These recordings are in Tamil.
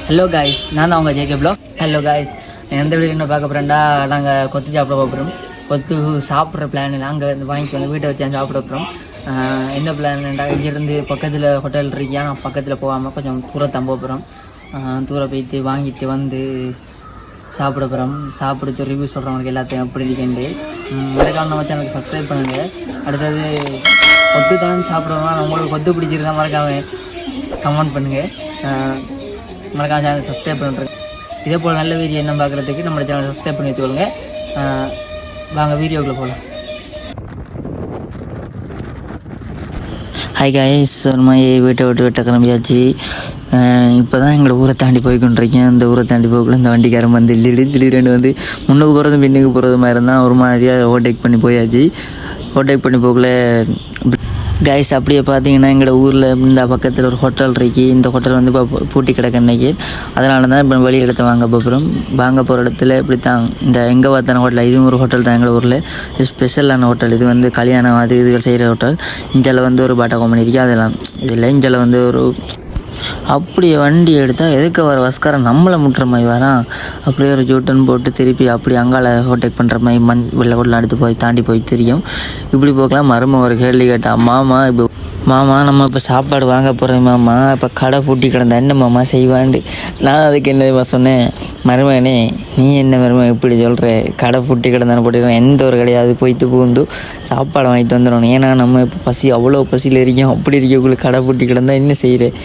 ஹலோ காய்ஸ், நான் தான் அவங்க ஜேகே ப்ளாக். ஹலோ காய்ஸ், எந்த வீடு என்ன பார்க்க போகிறேன்டா, நாங்கள் கொத்து சாப்பிட போகிறோம். கொத்து சாப்பிட்ற பிளான் நாங்கள் வாங்கிட்டு வந்து வீட்டை வச்சு சாப்பிட போகிறோம். என்ன பிளான்டா, இங்கேருந்து பக்கத்தில் ஹோட்டல் இருக்கியா, நான் பக்கத்தில் போகாமல் கொஞ்சம் தூரத்தான் போகிறோம். தூரம் போய்த்து வாங்கிட்டு வந்து சாப்பிட போகிறோம். சாப்பிடுத்து ரிவ்யூ சொல்கிறவங்களுக்கு எல்லாத்தையும் எப்படி இருக்கேன்ட்டு மறக்காம நம்ம சேனலுக்கு சப்ஸ்கிரைப் பண்ணுங்கள். அடுத்தது கொத்து தான் சாப்பிடுவோம். உங்களுக்கு கொத்து பிடிச்சிருந்தா மறக்காம கமெண்ட் பண்ணுங்கள். மறக்காம சேனல் சப்ஸ்கிரைப் பண்ணுறேன். இதே போல் நல்ல வீடியோ என்ன பார்க்குறதுக்கு நம்ம சேனலை சப்ஸ்கிரைப் பண்ணி வச்சுக்கோங்க. வாங்க வீடியோக்குள்ளே போகலாம். ஹாய் காய்ஸ், ஒரு மாதிரி வீட்டை விட்டு கிளம்பியாச்சு. இப்போ தான் எங்களோட ஊரை தாண்டி போய்கொண்டிருக்கேன். அந்த ஊரை தாண்டி போகக்குள்ள இந்த வண்டிக்காரன் வந்து திடீர்னு வந்து முன்னுக்கு போகிறதும் பின்னுக்கு போகிறது மாதிரி இருந்தால் ஒரு மாதிரியாக ஓவர்டேக் பண்ணி போயாச்சு. ஓவர்டேக் பண்ணி போகல கைஸ். அப்படியே பார்த்தீங்கன்னா எங்களோட ஊரில் இந்த பக்கத்தில் ஒரு ஹோட்டல் இருக்கு. இந்த ஹோட்டல் வந்து இப்போ பூட்டி கிடக்க அன்னைக்கு, அதனால தான் இப்போ வெளி இடத்த வாங்க போகிற இடத்துல இப்படி தான் இந்த எங்கே பார்த்தான ஹோட்டல். இதுவும் ஒரு ஹோட்டல் தான் எங்கள் ஊரில், ஸ்பெஷலான ஹோட்டல். இது வந்து கல்யாணம் அது இதுகள் செய்கிற ஹோட்டல். இஞ்சால வந்து ஒரு பாட்டா கம்பெனி இருக்குது, அதெல்லாம் இதில் இஞ்சால வந்து ஒரு அப்படியே வண்டி எடுத்தால் எதுக்கு வர வஸ்காரம் நம்மளை முட்டுற மாதிரி வரான். அப்படியே ஒரு ஜூட்டன் போட்டு திருப்பி அப்படி அங்கால ஓவர்டேக் பண்ணுற மாதிரி வெள்ளை ஹோட்டலாம் எடுத்து போய் தாண்டி போய் தெரியும். இப்படி போக்கலாம். மரும ஒரு கேள்வி கேட்டான், மாமா நம்ம இப்போ சாப்பாடு வாங்க போகிறேன் மாமா, இப்போ கடை பூட்டி கிடந்தா என்ன மாமா செய்வாண்டு. நான் அதுக்கு என்ன சொன்னேன், மருமகனே நீ என்ன மருமகன் இப்படி சொல்கிற, கடை பூட்டி கிடந்தானு போட்டுக்கிறேன், எந்த ஒரு கடையாவது போய்த்து பூந்து சாப்பாடு வாங்கிட்டு வந்துடணும். ஏன்னா நம்ம இப்போ பசி அவ்வளோ பசியில் இருக்கோம். அப்படி இருக்கக்குள்ள கடை பூட்டி கிடந்தா என்ன செய்கிறேன்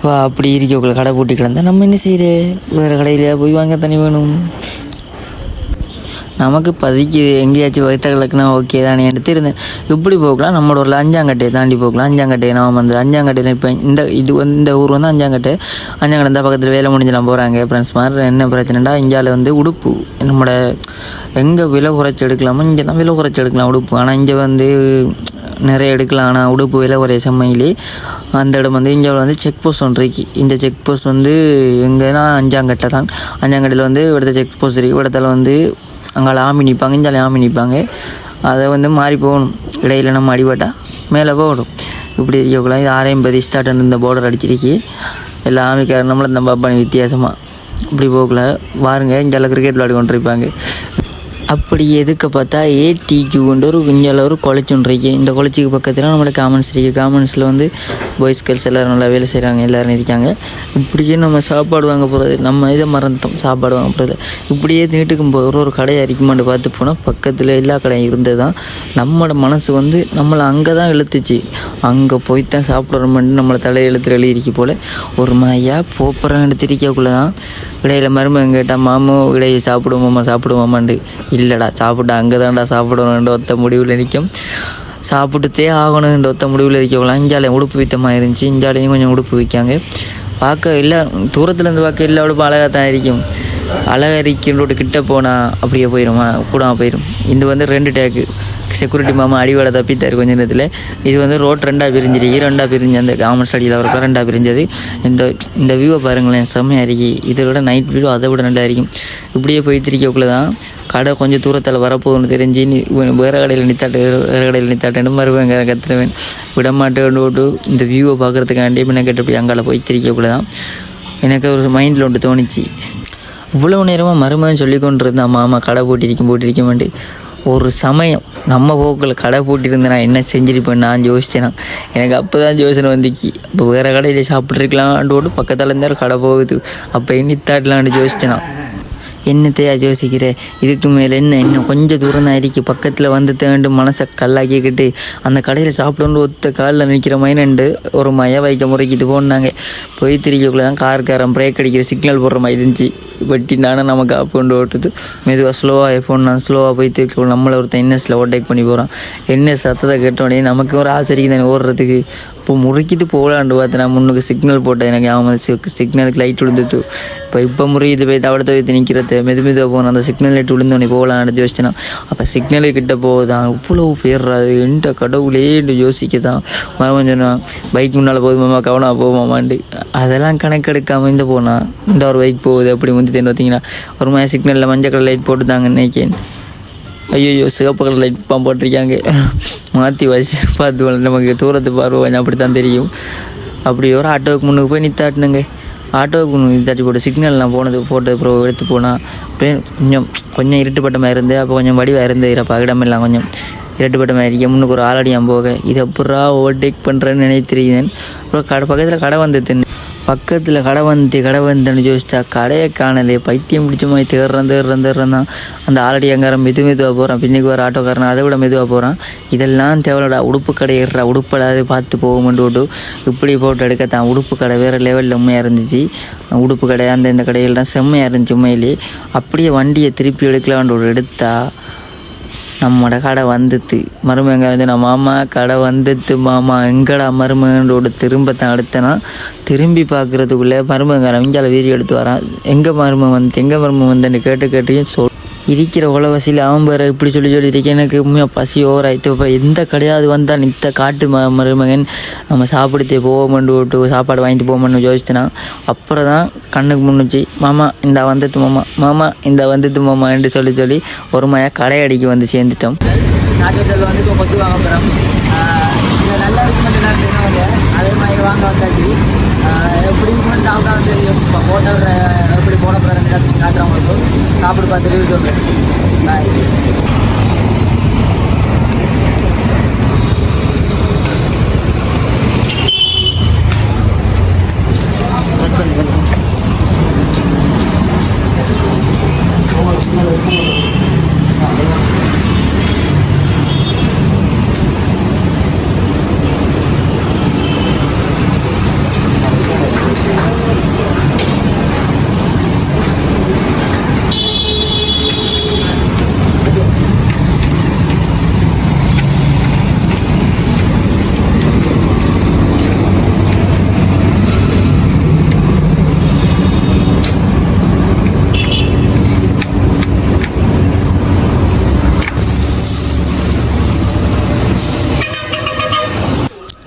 வா, அப்படி இருக்கக்குள்ள கடை பூட்டி கிடந்தா நம்ம என்ன செய்கிறேன், வேறு கடையிலையா போய் வாங்க தண்ணி வேணும். நமக்கு பசிக்கு எங்கேயாச்சும் வயிற்ற கிழக்குனா ஓகே தானே எடுத்து இருந்தேன். இப்படி போகலாம். நம்மளோட ஒரு அஞ்சாங்கட்டையை தாண்டி போகலாம். அஞ்சாங்கட்டை நான் வந்து அஞ்சாங்கட்டையில் இப்போ இந்த ஊர் வந்து அஞ்சாங்கட்டை இந்த பக்கத்தில் வேலை முடிஞ்செல்லாம் போகிறாங்க ஃப்ரெண்ட்ஸ் மாதிரி. என்ன பிரச்சனைடா, இந்தியாவில் வந்து உடுப்பு நம்மளோட எங்கே விலை குறைச்சி எடுக்கலாமோ இங்கே தான் விலை குறைச்சி எடுக்கலாம் உடுப்பு. ஆனால் இங்கே வந்து நிறைய எடுக்கலாம். ஆனால் உடுப்பு விலை குறைய செம்மையிலே அந்த இடம் வந்து இந்தியாவில் வந்து செக் போஸ்ட் ஒன்று இருக்கு. இந்த செக் போஸ்ட் வந்து எங்கன்னா அஞ்சாங்கட்டை தான். அஞ்சாங்கட்டையில் வந்து இடத்த செக் போஸ்ட் இருக்குது. இடத்துல வந்து அங்கே ஆமி நிற்பாங்க, இஞ்சாலே ஆமி நிற்பாங்க. அதை வந்து மாறி போகணும். இடையில நம்ம அடிபட்டால் மேலே போகணும். இப்படி இருக்கக்கூடாது. இது 650 ஸ்டார்ட் இந்த பார்டர் அடிச்சிருக்கு. எல்லா ஆமிக்காரன் நம்மளை இந்த பாப்பானி வித்தியாசமாக இப்படி போகல வாருங்க. இஞ்சால கிரிக்கெட் விளையாடி கொண்டிருப்பாங்க. அப்படி எதுக்க பார்த்தா ஏடிக்கு கொண்டு ஒரு குஞ்சால ஒரு காலேஜ் ஒன்று இருக்கு. இந்த காலேஜுக்கு பக்கத்தில் நம்மளோட காமன்ஸ் இருக்குது. காமன்ஸில் வந்து பாய்ஸ் கேர்ள்ஸ் எல்லோரும் நல்லா வேலை செய்கிறாங்க, எல்லோரும் இருக்காங்க. இப்படியே நம்ம சாப்பாடு வாங்க போகிறது, நம்ம இதை மறந்தோம் சாப்பாடு வாங்க போகிறது. இப்படியே நீட்டுக்கும் போகிற ஒரு கடையை அரிக்குமான்னு பார்த்து போனால் பக்கத்தில் எல்லா கடையும் இருந்தது தான். நம்மளோட மனசு வந்து நம்மளை அங்கே தான் இழுத்துச்சு. அங்கே போய்த்தான் சாப்பிட்றோம்னு நம்மளை தலையை எழுதிருக்கு போல் ஒரு மாதிரியா போப்புறான்னு திரிக்கக்குள்ளே தான் இடையில மருமகன் கேட்டால் மாமோ இடையே சாப்பிடுவோமாமாண்டு. இல்லைடா சாப்பிட்டா அங்கே தான்டா சாப்பிடணுன்ற ஒத்த முடிவில் நிற்கும். சாப்பிட்டுத்தே ஆகணுன்ற ஒத்த முடிவில் இருக்கவங்களாம். இஞ்சாலையும் உடுப்பு வித்தமாக இருந்துச்சு. இஞ்சாலையும் கொஞ்சம் உடுப்பு விற்காங்க. பார்க்க இல்லை தூரத்துலேருந்து பார்க்க எல்லா உடுப்பு அழகாக தான் இருக்கும். அழகாக இருக்கின்ற கிட்ட போனால் அப்படியே போயிடுமா கூடாமல் போயிடும். இது வந்து 2 டேக்கு செக்யூரிட்டி மாமா அடிவாடை தப்பித்தார் கொஞ்ச நேரத்தில். இது வந்து ரோட் 2ஆக பிரிஞ்சிருக்கு. 2ஆக பிரிஞ்சு அந்த கவர்மெண்ட் ஸ்டடியில் அவருக்கு 2ஆக பிரிஞ்சது. இந்த வியூவை பாருங்களேன், செம்மையாக இருக்கு. இதை விட நைட் வியூ அதை விட நல்லா இருக்கும். இப்படியே போய்த்திருக்கக்குள்ளே தான் கடை கொஞ்சம் தூரத்தில் வரப்போகுதுன்னு தெரிஞ்சு வேறு கடையில் நித்தாட்டேன்னு மறுபேங்க கத்துருவேன் விடமாட்டேன்னு ஓட்டு இந்த வியூவை பார்க்குறதுக்காண்டி என்ன கேட்டு போய் அங்கால போய்த்திருக்கக்குள்ளே தான் எனக்கு ஒரு மைண்டில் ஒன்று தோணிச்சு. இவ்வளோ நேரமாக மருமகன் சொல்லி கொண்டு இருந்தான் மாமா கடை போட்டிருக்கேன்ட்டு. ஒரு சமயம் நம்ம போக்கில் கடை போட்டிருந்தேன் நான் என்ன செஞ்சிருப்பேன் நான் யோசிச்சேனா. எனக்கு அப்போ தான் யோசனை வந்துச்சு, இப்போ வேறு கடையில் சாப்பிட்ருக்கலான்ட்டு ஓட்டு பக்கத்தில் இருந்தாலும் கடை போகுது, அப்போ எண்ணித்தாட்டலான்ட்டு யோசிச்சேனா. என்னத்தையா யோசிக்கிற, இதுக்கு மேலே இன்னும் கொஞ்சம் தூரம் தான் இருக்கு. பக்கத்தில் வந்து தேண்டு மனசை கல்லாக்கிக்கிட்டு அந்த கடையில் சாப்பிடணுன்னு ஒத்த காலில் நிற்கிற மைனண்டு ஒரு வைக்க முறைக்கிட்டு போனாங்க. போய் திரிக்கக்குள்ளே தான் கார்காரன் பிரேக் அடிக்கிற சிக்னல் போடுற மாதிரி இருந்துச்சு. வெட்டி நானே நமக்கு ஆப் கொண்டு ஓட்டுது மெதுவாக ஸ்லோவாக நான் ஸ்லோவாக போய் திருக்க நம்மளை ஒருத்தன் என்எஸில் ஓவர்டேக் பண்ணி போகிறான். என்எஸ் சத்தத்தை கேட்டோடனே நமக்கு ஒரு ஆசைக்கு தானே ஓடுறதுக்கு. இப்போ முறுக்கிட்டு போகலான்னு பார்த்து நான் முன்னுக்கு சிக்னல் போட்டேன். எனக்கு அவன் சிக்னலுக்கு லைட் விழுந்துட்டு இப்போ முறையிட்டு போய் தவிடத்தை வைத்து நிற்கிறது மெதுவாக போகணும். அந்த சிக்னல் லைட் விழுந்தோடனே போகலான்னு எடுத்து வச்சுனா அப்போ சிக்னலுக்கிட்ட போகுதான் இவ்வளோ போயிடுறாது என்கிட்ட கடவுளேன்னு யோசிக்க தான் மரம் சொன்னான். பைக் முன்னால் போதுமாம்மா கவனம் போகுமாமாண்டு அதெல்லாம் கணக்கெடுக்காமல் இந்த போனால் இந்த ஒரு பைக் போகுது அப்படி முந்திட்டேன்னு பார்த்தீங்கன்னா ஒரு மாதிரி சிக்னலில் மஞ்சள் கலர் லைட் போட்டுதாங்க நினைக்கேன். ஐயோ சிவப்பு கலர் லைட் போட்டிருக்காங்க. மாற்றி வச்சு பார்த்து நமக்கு தூரத்து பார்வை அப்படி தான் தெரியும். அப்படி ஒரு ஆட்டோவுக்கு முன்னுக்கு போய் நிற்றாட்டினுங்க. ஆட்டோவுக்கு தட்டி போட்டு சிக்னல்லாம் போட்டு அப்புறம் எடுத்து போனால் அப்படியே கொஞ்சம் இருட்டுப்பட்ட மாதிரி இருந்து அப்போ கொஞ்சம் வடிவாக இருந்து இருப்பா இடமெல்லாம் கொஞ்சம் இருட்டுப்பட்ட மாதிரி இருக்க முன்னுக்கு ஒரு ஆளடியான் போக இதை அப்புறா ஓவர்டேக் பண்ணுறேன்னு நினைத்திருக்கேன். அப்புறம் பக்கத்தில் கடை வந்து பக்கத்தில் கடை வந்துன்னு யோசிச்சா கடையை காணலே பைத்தியம் பிடிச்ச மாதிரி தேடுறேன் தான். அந்த ஆளடியாங்காரன் மெதுவாக போகிறான், பின்னுக்கு வர ஆட்டோக்காரன் அதை விட மெதுவாக போகிறான். இதெல்லாம் தேவையில்லடா, உடுப்பு கடை ஏறுறா, உடுப்படாது பார்த்து போகும்னு விட்டு இப்படி போட்டு எடுக்கத்தான். உடுப்பு கடை வேறு லெவலில் உண்மையாக இருந்துச்சு. உடுப்பு கடை இந்த கடையில் தான் செம்மையாக இருந்துச்சு உண்மையிலே. அப்படியே வண்டியை திருப்பி எடுக்கலான்னு எடுத்தா நம்மட கடை வந்துட்டு மருமகன் இருந்துச்சு. நான் மாமா கடை வந்துட்டு மாமா எங்கடா மருமகனோட திரும்பத்தான் அடுத்தனா திரும்பி பார்க்குறதுக்குள்ளே மருமகன் இஞ்சால வீடியோ எடுத்து வரான். எங்கே மருமகன் வந்துன்னு கேட்டு இருக்கிற உலவசியில் அவன் வேறு இப்படி சொல்லியிருக்கேன். எனக்கு உண்மையாக பசி ஓவராயிட்டு. இப்போ எந்த கடையாவது வந்தால் நித்த காட்டு மருமகன் நம்ம சாப்பிடுத்தே போவோம்னு விட்டு சாப்பாடு வாங்கிட்டு போவோம்னு யோசிச்சேன்னா அப்புறம் தான் கண்ணுக்கு முன்னுச்சு மாமா இந்த வந்துட்டு மாமா இந்த வந்துட்டு மாமா என்று சொல்லி ஒரு மாயா கடையடிக்கு வந்து சேர்ந்துட்டோம். நாட்டுத்தில் வந்து இப்போ கொத்து வாங்க போகிறோம். இங்கே நல்லா இருக்கு மட்டும் வந்து அதே மாதிரி வாங்க வந்தாச்சு. எப்படி இருக்குன்னு சாப்பிட்டா தெரியும். இப்போ ஹோட்டல் எப்படி போன போகிற எல்லாத்தையும் காட்டுறவங்களுக்கு சாப்பிட்டு பார்த்து ரிவ்யூ சொல்கிறேன். பாய்.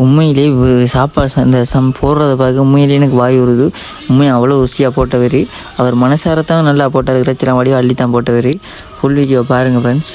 உண்மையிலே சாப்பாடு அந்த போடுறத பார்க்க உண்மையிலே எனக்கு வாய் வருது. உண்மையாக அவ்வளோ ருசியாக போட்டவர். அவர் மனசாரத்தான் நல்லா போட்டார். இறைச்சலாம் வடிவம் அள்ளித்தான் போட்டவர். ஃபுல் வீடியோ பாருங்கள் ஃப்ரெண்ட்ஸ்.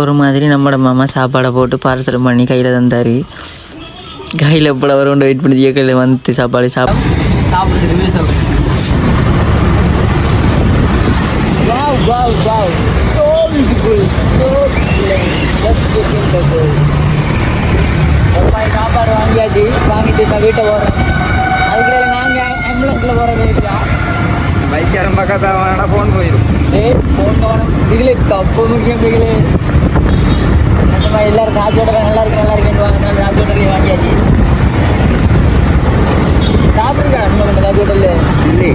ஒரு மாதிரி நம்மளோட மாமா சாப்பாடை போட்டு பார்சல் பண்ணி கையில் தந்தார். கையில் எப்போ அவர் கொண்டு வெயிட் பண்ணி கையில் வந்து சாப்பாடு சாப்பிடுறது. சாப்பாடு வாங்கியாச்சு, வாங்கிட்டு நான் வீட்டை போகிறேன். அதுக்குள்ள நாங்கள் ஆம்புலன்ஸில் போகிறேன். பைக்காரன் பக்கத்தான் வேணா ஃபோன் போயிடும். ஃபோன் போகணும் இதுல தப்பு முக்கியம். இதுல அந்த மாதிரி எல்லாரும் ராஜோட நல்லா இருக்குன்னு வாங்கினாலும் ராஜோட வாங்கியாச்சு. சாப்பிடுங்க நம்ம ராஜோடல இல்லை.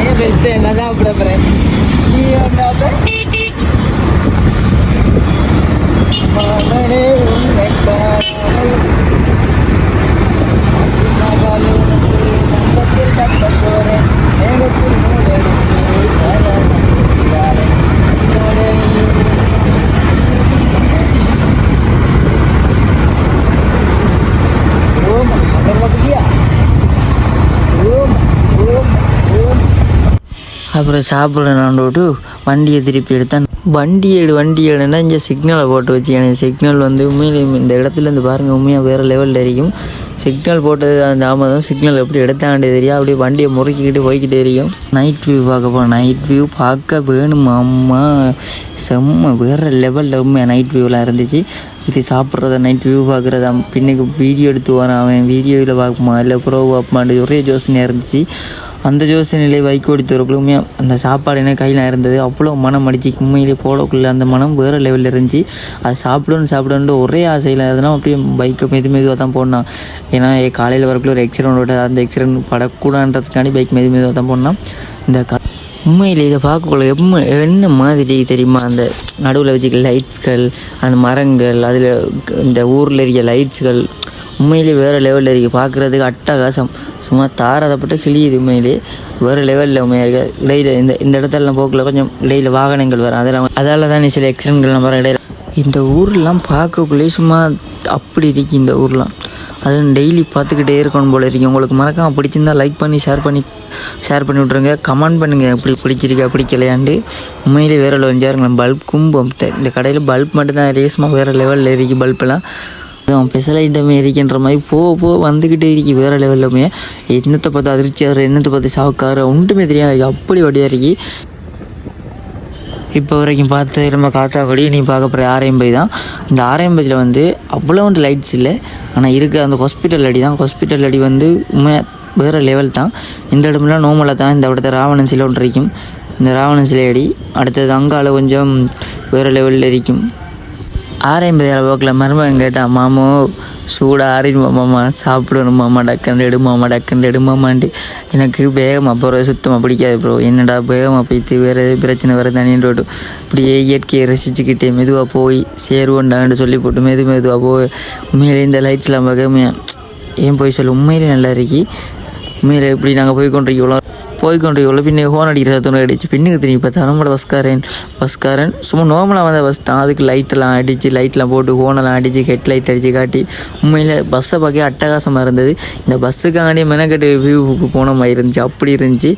ஏன் பெஸ்ட்டு என்ன தான் சாப்பிட போகிறேன். நீ அப்புறம் சாப்பிடணும் விட்டு வண்டியை திருப்பி எடுத்தேன். வண்டி எடுனா இங்கே சிக்னலை போட்டு வச்சு. எனக்கு சிக்னல் வந்து உண்மையிலே இந்த இடத்துலேருந்து பாருங்கள் உண்மையாக வேறு லெவலில் இருக்கும். சிக்னல் போட்டது அந்த தாமதம் சிக்னல் எப்படி எடுத்தாண்டே தெரியும். அப்படியே வண்டியை முறுக்கிக்கிட்டு போய்கிட்டே இருக்கும். நைட் வியூ பார்க்க போகிறோம். நைட் வியூ பார்க்க வேணுமா அம்மா, செம்ம வேறு லெவலில் உண்மையாக நைட் வியூலாம் இருந்துச்சு. இது சாப்பிட்றத நைட் வியூ பார்க்குறதா பின்னுக்கு வீடியோ எடுத்து வரான் அவன் வீடியோவில் பார்க்குமா இல்லை ப்ரோ பார்ப்பாண்டு ஒரே யோசனையாக இருந்துச்சு. அந்த யோசனையிலே வைக்க ஓடித்தவர்களுமே அந்த சாப்பாடு என்ன கையில் இருந்தது. அவ்வளோ மனம் அடிச்சு உண்மையிலே போடக்குள்ள அந்த மனம் வேறு லெவலில் இருந்துச்சு. அது சாப்பிடணுன்னு ஒரே ஆசையில் இருந்ததுனா அப்படியே பைக்கை மெதுவாக தான் போடணும். ஏன்னா காலையில் வரக்குள்ள ஒரு எக்ஸிடென்ட் அந்த எக்ஸிடென்ட் படக்கூடாதுன்றதுக்காண்டி பைக் மெதுவாக தான் போடணும். இந்த உண்மையில் இதை பார்க்கக்குள்ள என்ன மாதிரி தெரியுமா, அந்த நடுவில் வச்சுக்க லைட்ஸ்கள், அந்த மரங்கள், அதில் இந்த ஊரில் இருக்க லைட்ஸ்கள் உண்மையிலே வேறு லெவலில் இருக்குது. பார்க்குறதுக்கு அட்டகாசம். சும்மா தாரதப்பட்டு கிளியுது. உண்மையிலே வேறு லெவலில் உண்மையாக இருக்குது. இடையில இந்த இடத்துலலாம் போக்கில் கொஞ்சம் இடையில வாகனங்கள் வரும். அதால் தான் சில எக்ஸிடென்ட்கள்லாம் வர இடையில. இந்த ஊர்லாம் பார்க்கக்குள்ளே சும்மா அப்படி இருக்குது இந்த ஊர்லாம். அதுவும் டெய்லி பார்த்துக்கிட்டே இருக்கணும் போல இருக்குது. உங்களுக்கு மறக்காம பிடிச்சிருந்தா லைக் பண்ணி ஷேர் பண்ணி விட்ருங்க. கமெண்ட் பண்ணுங்கள் எப்படி பிடிச்சிருக்கா பிடிக்கலையாண்டு. உண்மையிலே வேறு லெவல் இருக்கலாம். பல்ப் கும்பம் இந்த கடையில் பல்ப் மட்டும்தான் ரேஸ்மாக வேறு லெவலில் இருக்குது. பல்பெல்லாம் ஸ்பெஷல் ஐட்டமே இருக்கின்ற மாதிரி போக வந்துக்கிட்டே இருக்கு. வேறு லெவலுமே என்னத்தை பார்த்து அதிர்ச்சியாரு, என்னத்தை பார்த்து சாவுக்காரு ஒன்றுமே தெரியாது. அப்படி வடியாக இருக்கு. இப்போ வரைக்கும் பார்த்து ரொம்ப காற்றாக்கொடி நீ பார்க்க போகிற ஆரையம்பை தான். இந்த ஆரையம்பையில் வந்து அவ்வளோ ஒன்று லைட்ஸ் இல்லை. ஆனால் இருக்க அந்த ஹாஸ்பிட்டல் அடி தான். ஹாஸ்பிட்டல் அடி வந்து வேறு லெவல் தான். இந்த இடம்லாம் நோமலாக தான். இந்த இடத்த ராவணன் சிலை ஒன்று இருக்கும். இந்த ராவணன் சிலை அடி அடுத்தது அங்கால கொஞ்சம் வேறு லெவலில் இருக்கும். 6:50 போக்கில் மருமகன் கேட்டான், மாமோ சூடாக ஆறிடுமா மாமா, சாப்பிடணும் மாமா, டக்குன்னு எடுமாமான்ட்டு. எனக்கு வேகமாக போகிறது சுத்தமாக பிடிக்காது ப்ரோ. என்னடா வேகமாக போய்த்து வேறு எது பிரச்சனை வேறு தனின்றோட்டு இப்படியே இயற்கையை ரசிச்சுக்கிட்டே மெதுவாக போய் சேருவோண்டான்னு சொல்லி போட்டு மெதுவாக போய் உண்மையிலே இந்த லைட்ஸ்லாம் பார்க்க ஏன் போய் சொல்ல உண்மையிலே நல்லா இருக்கி. உண்மையிலே இப்படி நாங்கள் போய்கொண்டிருக்கோம் பின்னே ஹோன் அடிக்கிற துணை அடிச்சு பின்னுக்கு திரும்பி பார்த்தா நம்மளோட பஸ்காரன் சும்மா நார்மலாக வந்த பஸ் தான். அதுக்கு லைட்லாம் போட்டு ஹோனெல்லாம் அடித்து ஹெட்லைட் அடித்து காட்டி உண்மையில் பஸ்ஸை பார்க்க அட்டகாசமாக இருந்தது. இந்த பஸ்ஸுக்காண்டி மெனக்கட்டு வியூவுக்கு போன மாதிரி இருந்துச்சு. அப்படி இருந்துச்சு.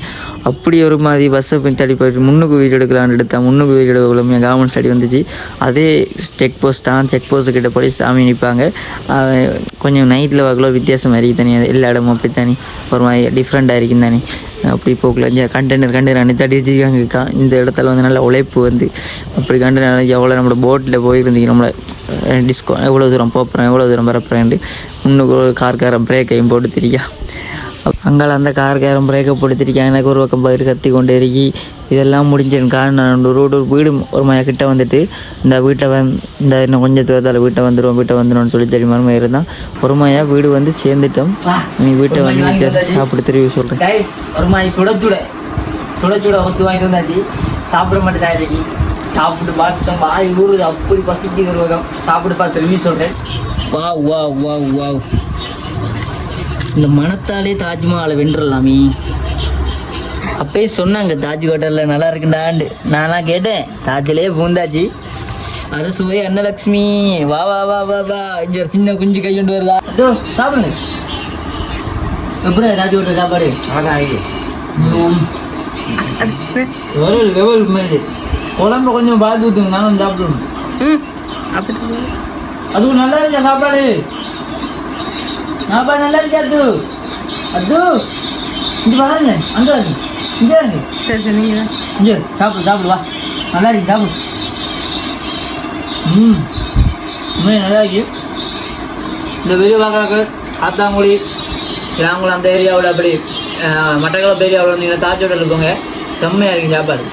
அப்படி ஒரு மாதிரி பஸ்ஸை தள்ளி போயிட்டு முன்னுக்கு வீடு எடுக்கலான்னு எடுத்தால் முன்னுக்கு வீடு எடுக்கக்குள்ள கவர்மெண்ட் சைடு வந்துச்சு. அதே செக் போஸ்ட் தான். செக் போஸ்ட்டுக்கிட்ட போலீஸ் சாமி நிற்பாங்க. கொஞ்சம் நைட்டில் பார்க்கல வித்தியாசமாக இருக்குது தனி. எல்லா இடமும் அப்படி தனி ஒரு மாதிரி டிஃப்ரெண்ட்டாக இருக்கும் தானே. அப்படி போகல கண்டெய்னர் அனைத்து வச்சுருக்காங்க. இந்த இடத்துல வந்து நல்ல உழைப்பு வந்து அப்படி கண்டெய்னர் எவ்வளோ நம்மளோட போட்டில் போயிருந்தீங்க நம்மளை எவ்வளோ தூரம் போகிறேன் எவ்வளோ தூரம் வரப்போறேன்ட்டு இன்னும் கார்காரம் பிரேக்கையும் போட்டு திரிக்கா. அங்கால அந்த கார்காரம் பிரேக்கை போட்டு திரிக்காங்க. எனக்கு ஒரு பக்கம் பயிர் கத்தி கொண்டு இருக்கி இதெல்லாம் முடிஞ்சேன்னு காரணம் ஒரு வீடு ஒரு மய கிட்ட வந்துட்டு இந்த வீட்டை இந்த இன்னும் கொஞ்சம் தூரத்தால் வீட்டை வந்துடும் சொல்லி தெரியுமா இருந்தால் ஒரு மயா வீடு வந்து சேர்ந்துட்டோம். நீ வீட்டை வந்து சாப்பிட்டு திரும்பி சொல்கிறேன். ஒரு மாதிரி சுட ஒத்து வாங்கி வந்தாச்சு. சாப்பிட மட்டும் தான் சாப்பிட்டு பார்த்துட்டோம். வாய் ஊறுது அப்படி பசிக்கு ஒரு வகம். சாப்பிட்டு பார்த்து திரும்பி சொல்கிறேன். வா இந்த மனத்தாலே தாஜ்மஹாலை வென்றலாமே. அப்பயே சொன்னாங்க தாஜ் ஹோட்டலில் நல்லா இருக்குண்டாண்டு. நான்லாம் கேட்டேன். தாஜிலே பூந்தாச்சு. அரசுவை அன்னலக்ஷ்மி வா இங்கே ஒரு சின்ன குஞ்சு கை கொண்டு வருதா. சாப்பிடுங்க. எப்படி தாஜ் ஹோட்டல் சாப்பாடு ஒரு லெவல் மாதிரி குழம்பு கொஞ்சம் பார்த்து ஊற்றுங்க, நானும் சாப்பிடணும். ம் அப்படி அதுவும் நல்லா இருக்கா சாப்பாடு? சாப்பாடு நல்லா இருக்கா? அது இங்கே பாருங்க, அங்கே இருக்கு, இங்கே இருக்கு. சரி சரி நீங்கள் இங்கே சாப்பிடு வா, நல்லா இருக்கு சாப்பிடு. உண்மையாக நல்லா இருக்கு. இந்த வீடியோ பார்க்குறாங்க ஆத்தாங்குடி கிராங்குளம் அந்த ஏரியாவில் அப்படி மட்டக்களப்பு ஏரியாவில் வந்தீங்கன்னா தாஜ் ஹோட்டலில் போங்க, செம்மையாக இருக்குது சாப்பாடு.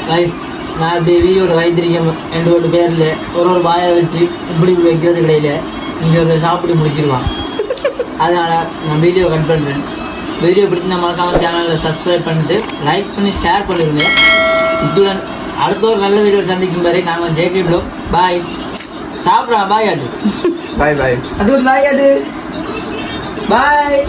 கைஸ் நான் இப்படி வீடியோட வைத்திரிக்கம் ரெண்டு ஒரு பேரில் ஒரு பாயை வச்சு இப்படி வைக்கிறது கிடையாது. இங்கே ஒரு சாப்பிட்டு முடிச்சிருவான். அதனால் நான் வீடியோ கட் பண்ணுறேன். வீடியோ பிடிச்சி மறக்காம சேனலில் சப்ஸ்கிரைப் பண்ணிட்டு லைக் பண்ணி ஷேர் பண்ணிடுங்க. இத்துடன் அடுத்த ஒரு நல்ல வீடியோ சந்திக்கும் வரை நாங்கள் ஜேகே ப்ளாக். பாய். சாப்பிட்றான் பாய் ஆட்டு. பாய் பாய். அது ஒரு பாய் ஆட்டு. பாய்.